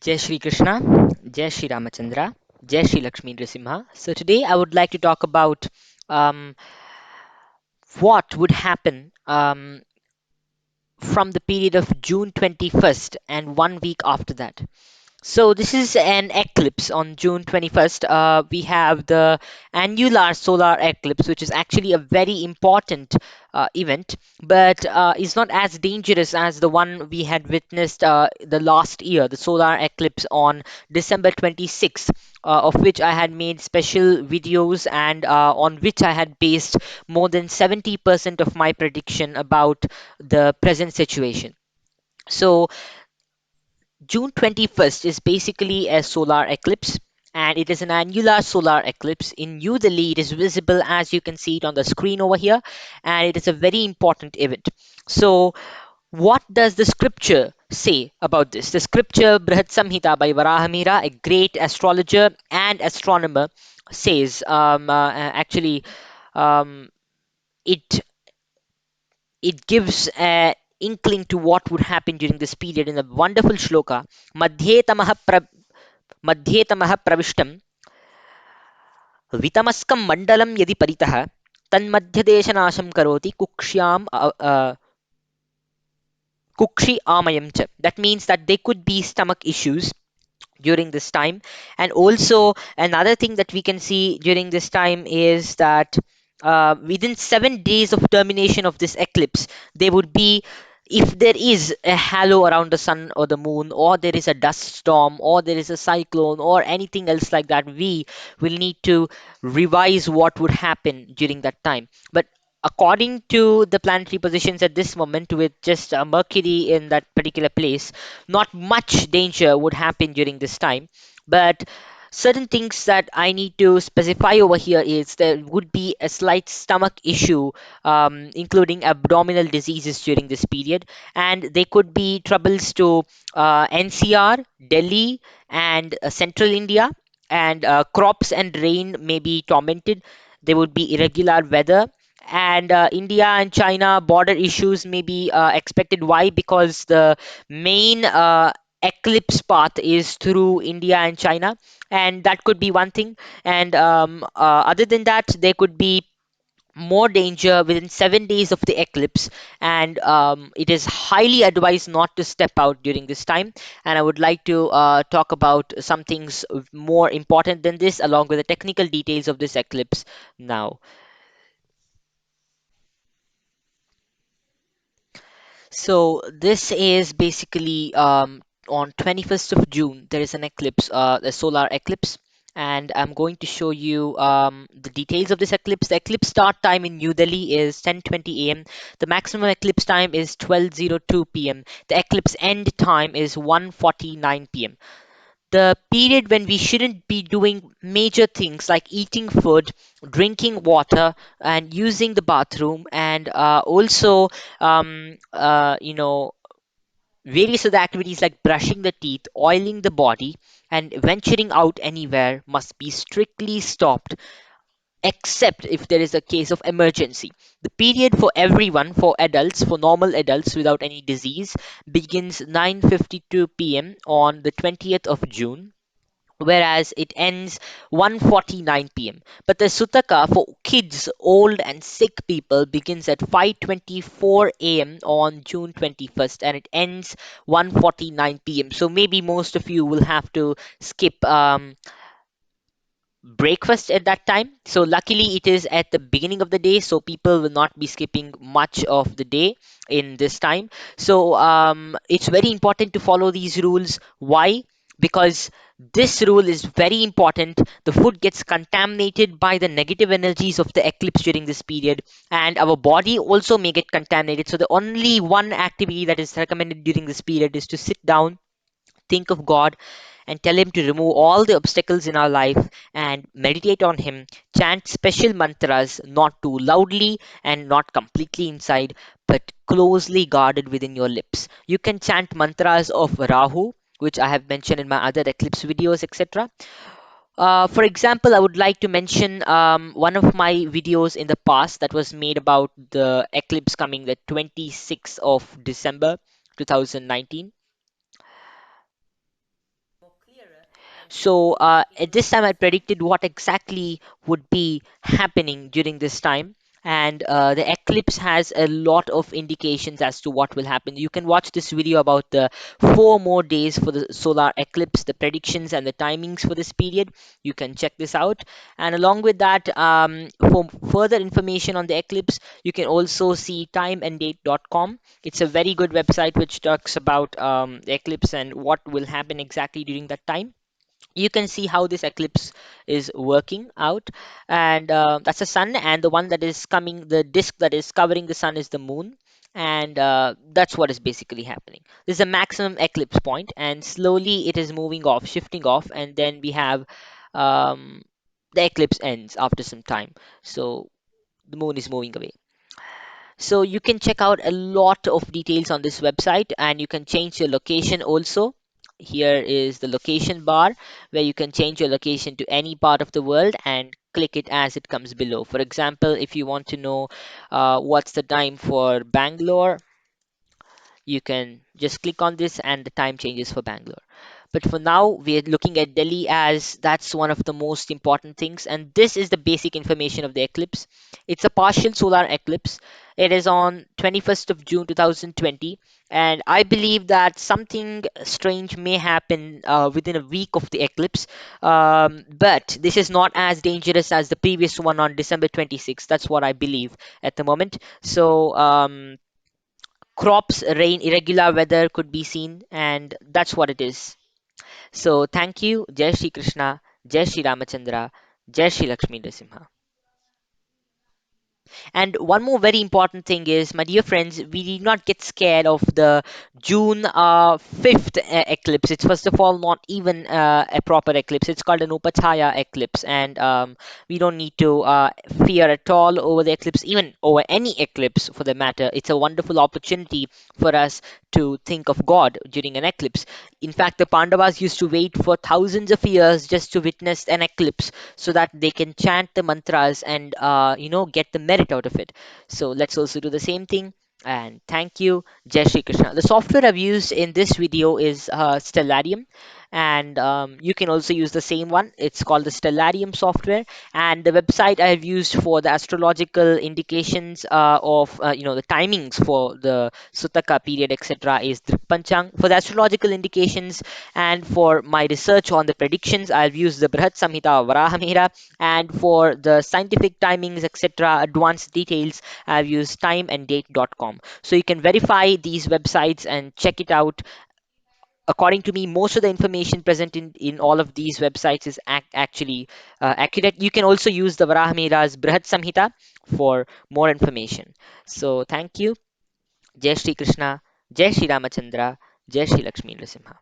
Jai Shri Krishna, Jai Shri Ramachandra, Jai Shri Lakshmi Nrsimha. So today I would like to talk about um, what would happen from the period of June 21st and 1 week after that. So this is an eclipse on June 21st. We have the annular solar eclipse, which is actually a very important event, but is not as dangerous as the one we had witnessed the last year, the solar eclipse on December 26th, of which I had made special videos and on which I had based more than 70% of my prediction about the present situation. So June 21st is basically a solar eclipse, and it is an annular solar eclipse. In New Delhi, it is visible as you can see it on the screen over here, and it is a very important event. So, what does the scripture say about this? The scripture Brihat Samhita by Varahamira, a great astrologer and astronomer, says actually um, it it gives a inkling to what would happen during this period in a wonderful shloka. मध्ये तमः मध्ये तमः प्रविष्टं वितमस्कं मण्डलं यदि परितः तन्मध्यदेशनाशं करोति कुक्ष्याम् kukshi amayam cha. That means that there could be stomach issues during this time. And also another thing that we can see during this time is that within 7 days of termination of this eclipse, there would be, if there is a halo around the sun or the moon, or there is a dust storm, or there is a cyclone, or anything else like that, we will need to revise what would happen during that time. But according to the planetary positions at this moment, with just Mercury in that particular place, not much danger would happen during this time. But certain things that I need to specify over here is there would be a slight stomach issue, including abdominal diseases during this period, and there could be troubles to NCR, Delhi, and central India, and crops and rain may be tormented. There would be irregular weather, and India and China border issues may be expected. Why? Because the main eclipse path is through India and China, and that could be one thing. And other than that, there could be more danger within 7 days of the eclipse, and it is highly advised not to step out during this time. And I would like to talk about some things more important than this, along with the technical details of this eclipse now. So this is basically on 21st of June, there is an eclipse, a solar eclipse, and I'm going to show you the details of this eclipse. The eclipse start time in New Delhi is 10:20 a.m. The maximum eclipse time is 12:02 p.m. The eclipse end time is 1:49 p.m. The period when we shouldn't be doing major things like eating food, drinking water, and using the bathroom, and also various other activities like brushing the teeth, oiling the body, and venturing out anywhere must be strictly stopped except if there is a case of emergency. The period for everyone, for adults, for normal adults without any disease, begins 9:52 p.m. on the 20th of June, whereas it ends 1:49 p.m. But the Sutaka for kids, old and sick people begins at 5:24 a.m. on June 21st, and it ends 1:49 p.m. So maybe most of you will have to skip breakfast at that time. So luckily it is at the beginning of the day, so people will not be skipping much of the day in this time. So it's very important to follow these rules. Why? Because this rule is very important. The food gets contaminated by the negative energies of the eclipse during this period, and our body also may get contaminated. So the only one activity that is recommended during this period is to sit down, think of God, and tell Him to remove all the obstacles in our life and meditate on Him. Chant special mantras, not too loudly and not completely inside, but closely guarded within your lips. You can chant mantras of Rahu, which I have mentioned in my other eclipse videos, etc. For example, I would like to mention one of my videos in the past that was made about the eclipse coming the 26th of December 2019. So at this time, I predicted what exactly would be happening during this time. And the eclipse has a lot of indications as to what will happen. You can watch this video about the 4 more days for the solar eclipse, the predictions and the timings for this period. You can check this out. And along with that, for further information on the eclipse, you can also see timeanddate.com. It's a very good website which talks about the eclipse and what will happen exactly during that time. You can see how this eclipse is working out. And that's the sun, and the one that is coming, the disk that is covering the sun, is the moon. And that's what is basically happening. This is a maximum eclipse point, and slowly it is moving off, shifting off, and then we have um, the eclipse ends after some time. So the moon is moving away. So you can check out a lot of details on this website, and you can change your location also. Here is the location bar where you can change your location to any part of the world and click it as it comes below. For example, if you want to know what's the time for Bangalore, you can just click on this and the time changes for Bangalore. But for now, we're looking at Delhi as that's one of the most important things. And this is the basic information of the eclipse. It's a partial solar eclipse. It is on 21st of June 2020. And I believe that something strange may happen within a week of the eclipse. But this is not as dangerous as the previous one on December 26th. That's what I believe at the moment. So, crops, rain, irregular weather could be seen, and that's what it is. So thank you. Jai Shri Krishna, Jai Shri Ramachandra, Jai Shri Lakshmi Nrsimha. And one more very important thing is, my dear friends, we need not get scared of the June 5th eclipse. It's first of all not even a proper eclipse. It's called an Upachaya eclipse. And we don't need to fear at all over the eclipse, even over any eclipse for the matter. It's a wonderful opportunity for us to think of God during an eclipse. In fact, the Pandavas used to wait for thousands of years just to witness an eclipse so that they can chant the mantras and get the merit out of it. So let's also do the same thing. And thank you. Jai Shri Krishna. The software I've used in this video is Stellarium, and you can also use the same one. It's called the Stellarium software. And the website I have used for the astrological indications of the timings for the Sutaka period, etc., is Drikpanchang. For the astrological indications and for my research on the predictions, I've used the Brihat Samhita Varahamihira. And for the scientific timings, etc., advanced details, I've used timeanddate.com. So you can verify these websites and check it out. According to me, most of the information present in all of these websites is actually accurate. You can also use the Varahamihira's Brihat Samhita for more information. So thank you. Jai Shri Krishna, Jai Shri Ramachandra, Jai Shri Lakshmi Nrsimha.